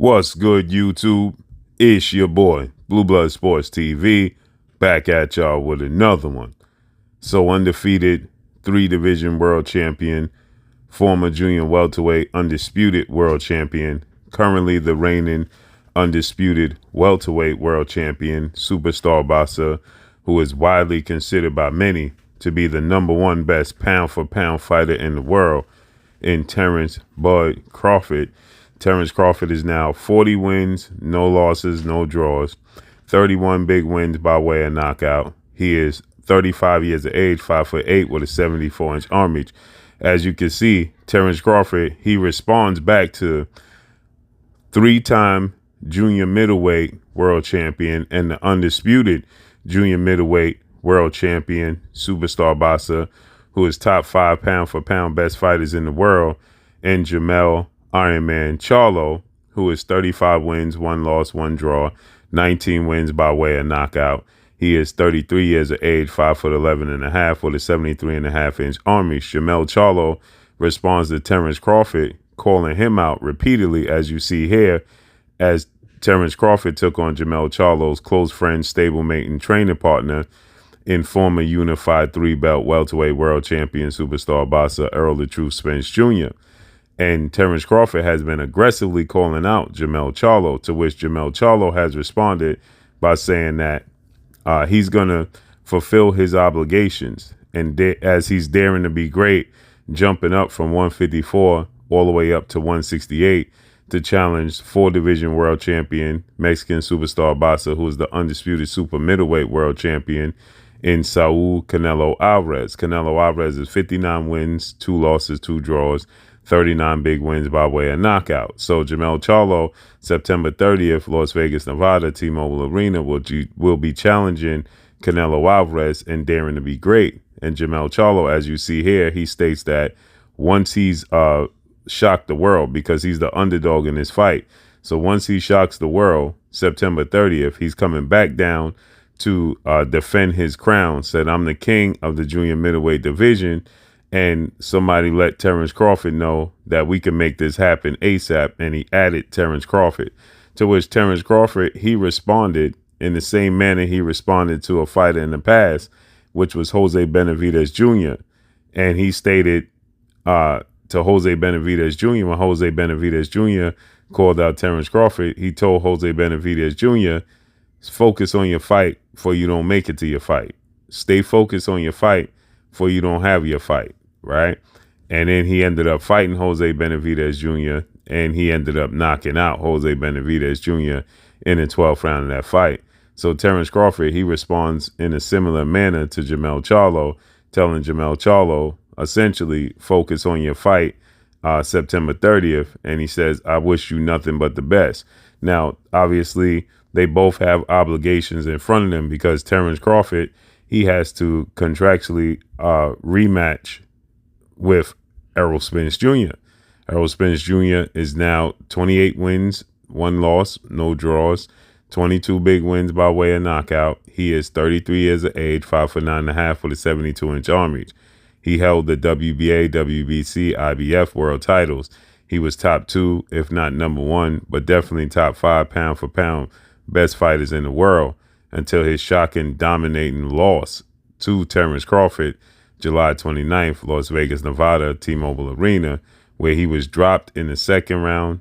What's good, YouTube? It's your boy, Blue Blood Sports TV, back at y'all with another one. So undefeated, 3-division world champion, former junior welterweight undisputed world champion, currently the reigning undisputed welterweight world champion, superstar boxer, who is widely considered by many to be the #1 best pound-for-pound fighter in the world, in Terence Bud Crawford. Terence Crawford is now 40 wins, no losses, no draws, 31 big wins by way of knockout. He is 35 years of age, 5'8", with a 74-inch arm reach. As you can see, Terence Crawford, he responds back to 3-time junior middleweight world champion and the undisputed junior middleweight world champion, superstar boxer, who is top 5 pound-for-pound best fighters in the world, and Jermell Iron Man Charlo, who is 35 wins, 1 loss, 1 draw, 19 wins by way of knockout. He is 33 years of age, 5'11" and a half, with a 73.5-inch arm reach. Jermell Charlo responds to Terence Crawford, calling him out repeatedly, as you see here, as Terence Crawford took on Jermell Charlo's close friend, stablemate, and training partner in former unified 3-belt welterweight world champion superstar boxer Earl the Truth Spence Jr. And Terence Crawford has been aggressively calling out Jermell Charlo, to which Jermell Charlo has responded by saying that he's going to fulfill his obligations. And as he's daring to be great, jumping up from 154 all the way up to 168 to challenge 4-division world champion, Mexican superstar boxer, who is the undisputed super middleweight world champion, in Saul Canelo Alvarez. Canelo Alvarez is 59 wins, 2 losses, 2 draws, 39 big wins by way of knockout. So Jermell Charlo, September 30th, Las Vegas, Nevada, T-Mobile Arena, will be challenging Canelo Alvarez and daring to be great. And Jermell Charlo, as you see here, he states that once he's shocked the world, because he's the underdog in this fight. So once he shocks the world, September 30th, he's coming back down to defend his crown. Said, I'm the king of the junior middleweight division. And somebody let Terence Crawford know that we can make this happen ASAP. And he added Terence Crawford, to which Terence Crawford, he responded in the same manner he responded to a fighter in the past, which was Jose Benavidez Jr. And he stated to Jose Benavidez Jr., when Jose Benavidez Jr. called out Terence Crawford, he told Jose Benavidez Jr., focus on your fight before you don't make it to your fight. Stay focused on your fight before you don't have your fight. Right. And then he ended up fighting Jose Benavidez Jr. and he ended up knocking out Jose Benavidez Jr. in the 12th round of that fight. So Terence Crawford, he responds in a similar manner to Jermell Charlo, telling Jermell Charlo, essentially, focus on your fight September 30th. And he says, I wish you nothing but the best. Now, obviously, they both have obligations in front of them, because Terence Crawford, he has to contractually rematch with Errol Spence Jr. Errol Spence Jr. is now 28 wins, 1 loss, no draws, 22 big wins by way of knockout. He is 33 years of age, 5'9" and a half, with a 72-inch arm reach. He held the WBA, WBC, IBF world titles. He was top 2, if not #1, but definitely top 5 pound-for-pound best fighters in the world, until his shocking, dominating loss to Terence Crawford, July 29th, Las Vegas, Nevada, T-Mobile Arena, where he was dropped in the 2nd round,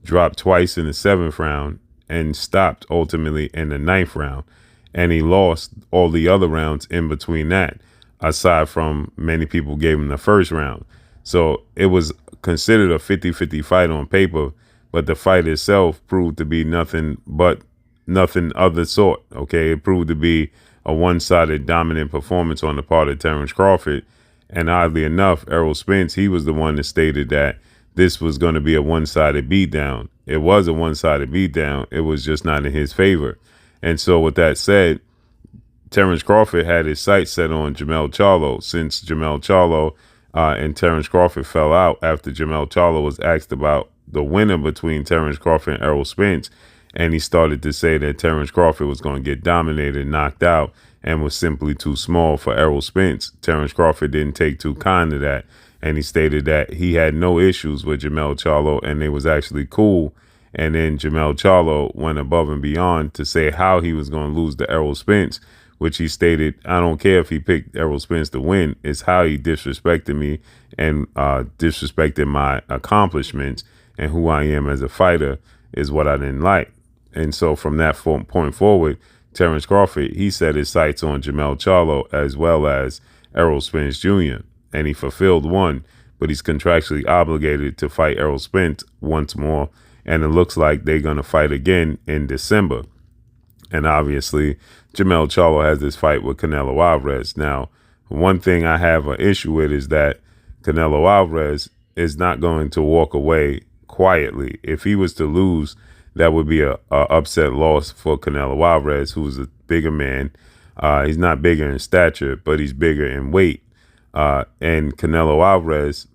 dropped twice in the 7th round, and stopped ultimately in the 9th round. And he lost all the other rounds in between that, aside from many people gave him the 1st round. So it was considered a 50-50 fight on paper, but the fight itself proved to be nothing of the sort. Okay, it proved to be a one-sided dominant performance on the part of Terence Crawford. And oddly enough, Errol Spence, he was the one that stated that this was going to be a one-sided beatdown. It was a one-sided beatdown. It was just not in his favor. And so with that said, Terence Crawford had his sights set on Jermell Charlo. Since Jermell Charlo and Terence Crawford fell out after Jermell Charlo was asked about the winner between Terence Crawford and Errol Spence, and he started to say that Terence Crawford was going to get dominated and knocked out and was simply too small for Errol Spence. Terence Crawford didn't take too kind to that, and he stated that he had no issues with Jermell Charlo, and they was actually cool And then Jermell Charlo went above and beyond to say how he was going to lose to Errol Spence, which he stated, I don't care if he picked Errol Spence to win. It's how he disrespected me and disrespected my accomplishments and who I am as a fighter is what I didn't like. And so from that point forward, Terence Crawford, he set his sights on Jermell Charlo as well as Errol Spence Jr. And he fulfilled one, but he's contractually obligated to fight Errol Spence once more. And it looks like they're going to fight again in December. And obviously, Jermell Charlo has this fight with Canelo Alvarez. Now, one thing I have an issue with is that Canelo Alvarez is not going to walk away quietly. If he was to lose, that would be a upset loss for Canelo Alvarez, who's a bigger man. He's not bigger in stature, but he's bigger in weight. And Canelo Alvarez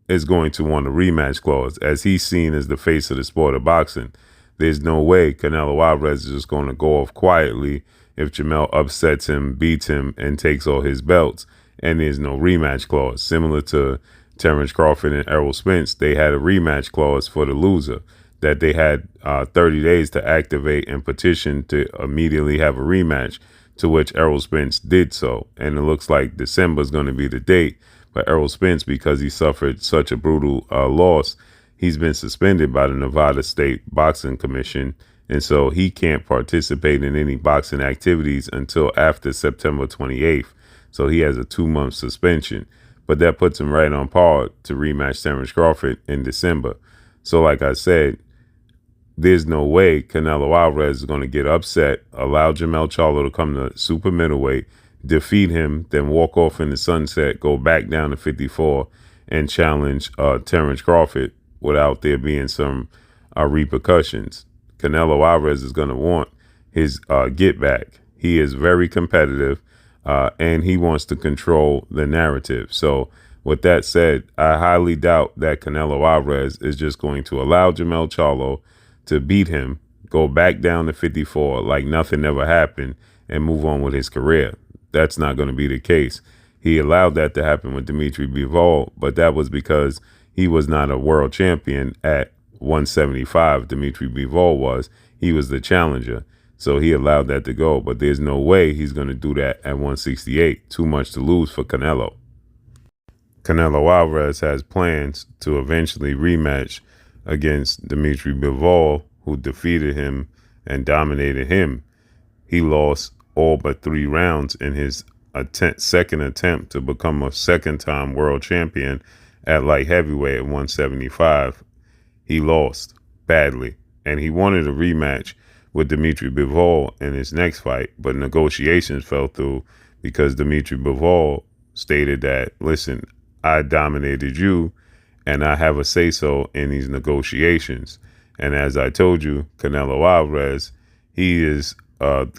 is going to want a rematch clause, as he's seen as the face of the sport of boxing. There's no way Canelo Alvarez is just going to go off quietly if Jermell upsets him, beats him, and takes all his belts, and there's no rematch clause. Similar to Terence Crawford and Errol Spence, they had a rematch clause for the loser that they had 30 days to activate and petition to immediately have a rematch, to which Errol Spence did so. And it looks like December is going to be the date. But Errol Spence, because he suffered such a brutal loss, he's been suspended by the Nevada State Boxing Commission. And so he can't participate in any boxing activities until after September 28th. So he has a 2-month suspension. But that puts him right on par to rematch Terence Crawford in December. So like I said, there's no way Canelo Alvarez is going to get upset, allow Jermell Charlo to come to super middleweight, defeat him, then walk off in the sunset, go back down to 54 and challenge Terence Crawford without there being some repercussions. Canelo Alvarez is going to want his get back. He is very competitive and he wants to control the narrative. So with that said, I highly doubt that Canelo Alvarez is just going to allow Jermell Charlo to beat him, go back down to 54 like nothing ever happened, and move on with his career. That's not going to be the case. He allowed that to happen with Dimitri Bivol, but that was because he was not a world champion at 175. Dimitri Bivol was. He was the challenger. So he allowed that to go. But there's no way he's going to do that at 168. Too much to lose for Canelo. Canelo Alvarez has plans to eventually rematch against Dimitri Bivol, who defeated him and dominated him. He lost all but 3 rounds in his second attempt to become a second-time world champion at light heavyweight at 175. He lost badly, and he wanted a rematch with Dimitri Bivol in his next fight, but negotiations fell through because Dimitri Bivol stated that, listen, I dominated you, and I have a say-so in these negotiations. And as I told you, Canelo Alvarez, he is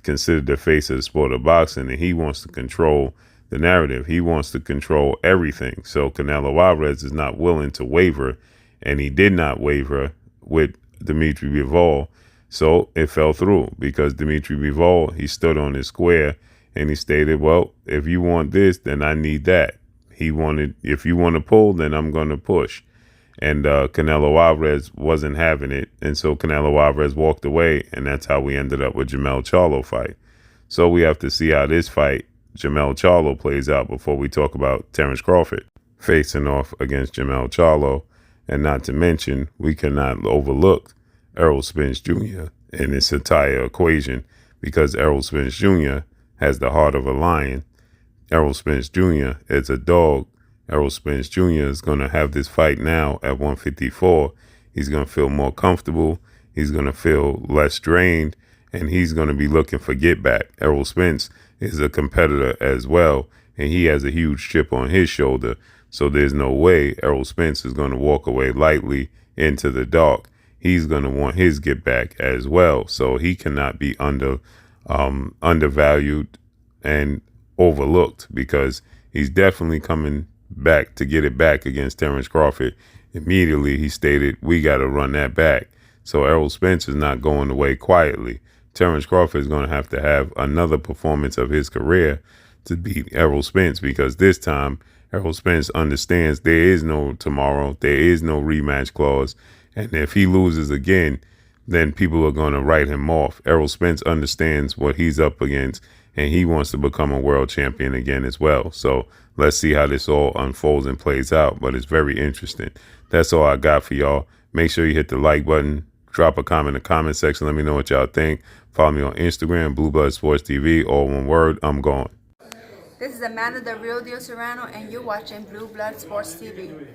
considered the face of the sport of boxing, and he wants to control the narrative. He wants to control everything. So Canelo Alvarez is not willing to waver, and he did not waver with Dimitri Bivol. So it fell through because Dimitri Bivol, he stood on his square, and he stated, well, if you want this, then I need that. He wanted, if you want to pull, then I'm going to push. And Canelo Alvarez wasn't having it. And so Canelo Alvarez walked away. And that's how we ended up with Jermell Charlo fight. So we have to see how this fight, Jermell Charlo, plays out before we talk about Terence Crawford facing off against Jermell Charlo. And not to mention, we cannot overlook Errol Spence Jr. in this entire equation, because Errol Spence Jr. has the heart of a lion. Errol Spence Jr. is a dog. Errol Spence Jr. is going to have this fight now at 154. He's going to feel more comfortable. He's going to feel less drained, and he's going to be looking for get back. Errol Spence is a competitor as well, and he has a huge chip on his shoulder. So there's no way Errol Spence is going to walk away lightly into the dark. He's going to want his get back as well. So he cannot be undervalued and overlooked, because he's definitely coming back to get it back against Terence Crawford. Immediately he stated, we got to run that back. So Errol Spence is not going away quietly. Terence Crawford is going to have another performance of his career to beat Errol Spence, because this time Errol Spence understands there is no tomorrow, there is no rematch clause, and if he loses again, then people are going to write him off. Errol Spence understands what he's up against, and he wants to become a world champion again as well. So let's see how this all unfolds and plays out. But it's very interesting. That's all I got for y'all. Make sure you hit the like button. Drop a comment in the comment section. Let me know what y'all think. Follow me on Instagram, Blue Blood Sports TV, all one word. I'm gone. This is Amanda, the real deal Serrano, and you're watching Blue Blood Sports TV.